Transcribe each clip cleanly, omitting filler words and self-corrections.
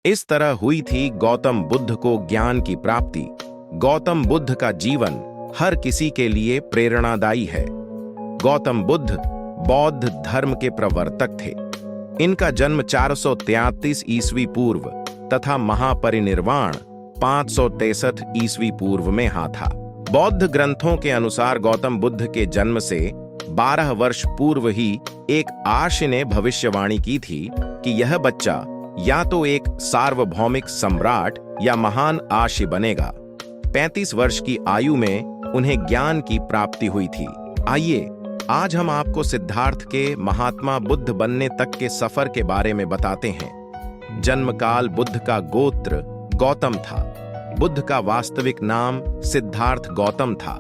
इस तरह हुई थी गौतम बुद्ध को ज्ञान की प्राप्ति। गौतम बुद्ध का जीवन हर किसी के लिए प्रेरणादायी है। गौतम बुद्ध बौद्ध धर्म के प्रवर्तक थे। इनका जन्म 433 ईस्वी पूर्व तथा महापरिनिर्वाण 563 ईस्वी पूर्व में था। बौद्ध ग्रंथों के अनुसार गौतम बुद्ध के जन्म से 12 वर्ष पूर्व ही एक आर्ष ने भविष्यवाणी की थी कि यह बच्चा या तो एक सार्वभौमिक सम्राट या महान आर्षि बनेगा। 35 वर्ष की आयु में उन्हें ज्ञान की प्राप्ति हुई थी। आइए आज हम आपको सिद्धार्थ के महात्मा बुद्ध बनने तक के सफर के बारे में बताते हैं। जन्मकाल बुद्ध का गोत्र गौतम था। बुद्ध का वास्तविक नाम सिद्धार्थ गौतम था।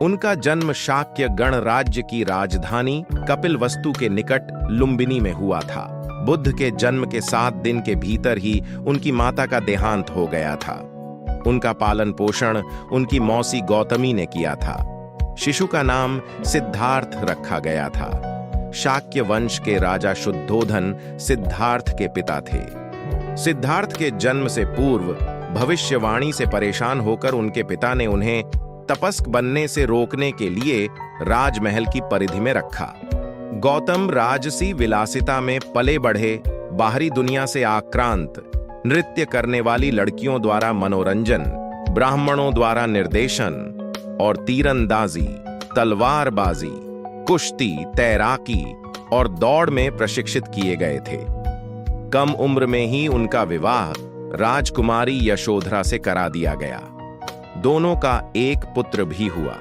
उनका जन्म शाक्य गणराज्य की राजधानी कपिलवस्तु के निकट लुम्बिनी में हुआ था। बुद्ध के जन्म के 7 दिन के भीतर ही उनकी माता का देहांत हो गया था। उनका पालन पोषण उनकी मौसी गौतमी ने किया था। शिशु का नाम सिद्धार्थ रखा गया था। शाक्य वंश के राजा शुद्धोधन सिद्धार्थ के पिता थे। सिद्धार्थ के जन्म से पूर्व भविष्यवाणी से परेशान होकर उनके पिता ने उन्हें तपस्क बनने से रोकने के लिए राजमहल की परिधि में रखा। गौतम राजसी विलासिता में पले बढ़े, बाहरी दुनिया से आक्रांत, नृत्य करने वाली लड़कियों द्वारा मनोरंजन, ब्राह्मणों द्वारा निर्देशन और तीरंदाजी, तलवारबाजी, कुश्ती, तैराकी और दौड़ में प्रशिक्षित किए गए थे। कम उम्र में ही उनका विवाह राजकुमारी यशोधरा से करा दिया गया। दोनों का एक पुत्र भी हुआ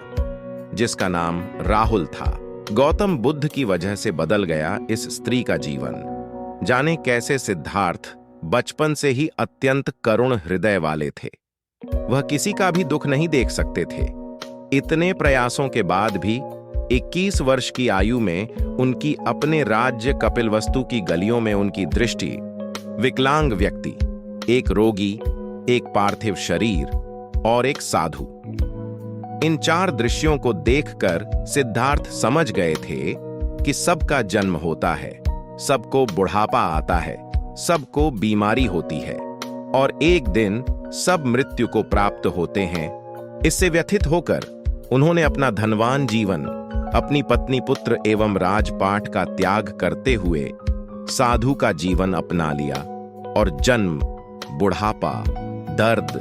जिसका नाम राहुल था। गौतम बुद्ध की वजह से बदल गया इस स्त्री का जीवन। जाने कैसे सिद्धार्थ बचपन से ही अत्यंत करुण हृदय वाले थे। वह किसी का भी दुख नहीं देख सकते थे। इतने प्रयासों के बाद भी 21 वर्ष की आयु में उनकी अपने राज्य कपिलवस्तु की गलियों में उनकी दृष्टि विकलांग व्यक्ति, एक रोगी, एक पार्थिव शरीर और एक साधु, इन 4 दृश्यों को देखकर सिद्धार्थ समझ गए थे कि सबका जन्म होता है, सबको बुढ़ापा आता है, सबको बीमारी होती है और एक दिन सब मृत्यु को प्राप्त होते हैं। इससे व्यथित होकर उन्होंने अपना धनवान जीवन, अपनी पत्नी, पुत्र एवं राजपाट का त्याग करते हुए साधु का जीवन अपना लिया और जन्म, बुढ़ापा, दर्द,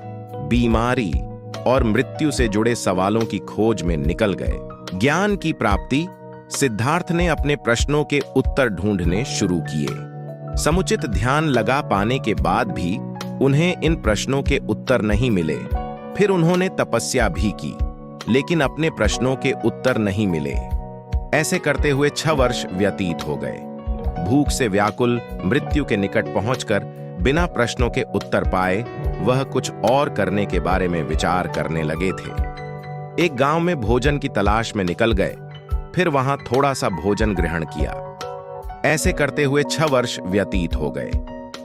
बीमारी और मृत्यु से जुड़े सवालों की खोज में निकल गए। ज्ञान की प्राप्ति, सिद्धार्थ ने अपने प्रश्नों के उत्तर ढूंढने शुरू किए। समुचित ध्यान लगा पाने के बाद भी उन्हें इन प्रश्नों के उत्तर नहीं मिले। फिर उन्होंने तपस्या भी की, लेकिन अपने प्रश्नों के उत्तर नहीं मिले। ऐसे करते हुए 6 वर्ष व्यतीत हो गए। भूख से व्याकुल, मृत्यु के निकट पहुंचकर बिना प्रश्नों के उत्तर पाए वह कुछ और करने के बारे में विचार करने लगे थे। एक गांव में भोजन की तलाश में निकल गए, फिर वहां थोड़ा सा भोजन ग्रहण किया। ऐसे करते हुए 6 वर्ष व्यतीत हो गए।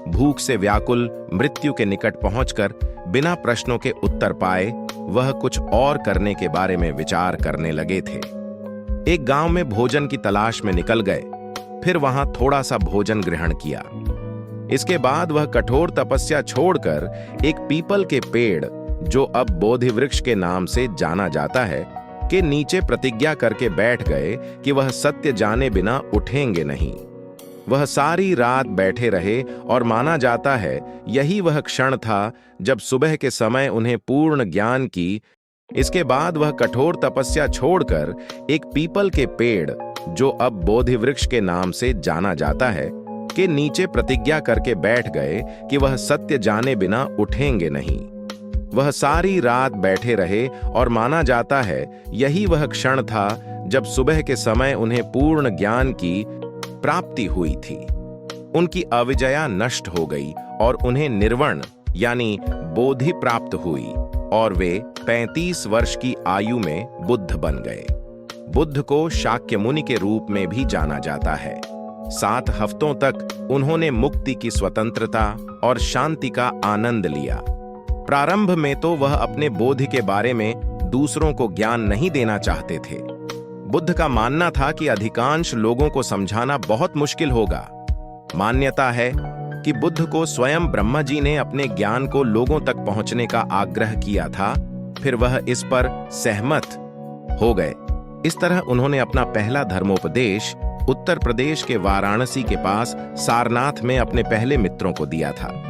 भूख से व्याकुल, मृत्यु के निकट पहुंचकर बिना प्रश्नों के उत्तर पाए वह कुछ और करने के बारे में विचार करने लगे थे। एक गांव में भोजन की तलाश में निकल गए, फिर वहां थोड़ा सा भोजन ग्रहण किया। इसके बाद वह कठोर तपस्या छोड़कर एक पीपल के पेड़, जो अब बोधि वृक्ष के नाम से जाना जाता है, के नीचे प्रतिज्ञा करके बैठ गए कि वह सत्य जाने बिना उठेंगे नहीं। वह सारी रात बैठे रहे और माना जाता है यही वह क्षण था जब सुबह के समय उन्हें पूर्ण ज्ञान की। इसके बाद वह कठोर तपस्या छोड़कर एक पीपल के पेड़, जो अब बोधि वृक्ष के नाम से जाना जाता है, के नीचे प्रतिज्ञा करके बैठ गए कि वह सत्य जाने बिना उठेंगे नहीं। वह सारी रात बैठे रहे और माना जाता है यही वह क्षण था जब सुबह के समय उन्हें पूर्ण ज्ञान की प्राप्ति हुई थी। उनकी अविजया नष्ट हो गई और उन्हें निर्वण यानी बोधि प्राप्त हुई और वे 35 वर्ष की आयु में बुद्ध बन गए। बुद्ध को शाक्य मुनि के रूप में भी जाना जाता है। 7 हफ्तों तक उन्होंने मुक्ति की स्वतंत्रता और शांति का आनंद लिया। प्रारंभ में तो वह अपने बोधि के बारे में दूसरों को ज्ञान नहीं देना चाहते थे। बुद्ध का मानना था कि अधिकांश लोगों को समझाना बहुत मुश्किल होगा। मान्यता है कि बुद्ध को स्वयं ब्रह्मा जी ने अपने ज्ञान को लोगों तक पहुंचने का आग्रह किया था, फिर वह इस पर सहमत हो गए। इस तरह उन्होंने अपना पहला धर्मोपदेश उत्तर प्रदेश के वाराणसी के पास सारनाथ में अपने पहले मित्रों को दिया था।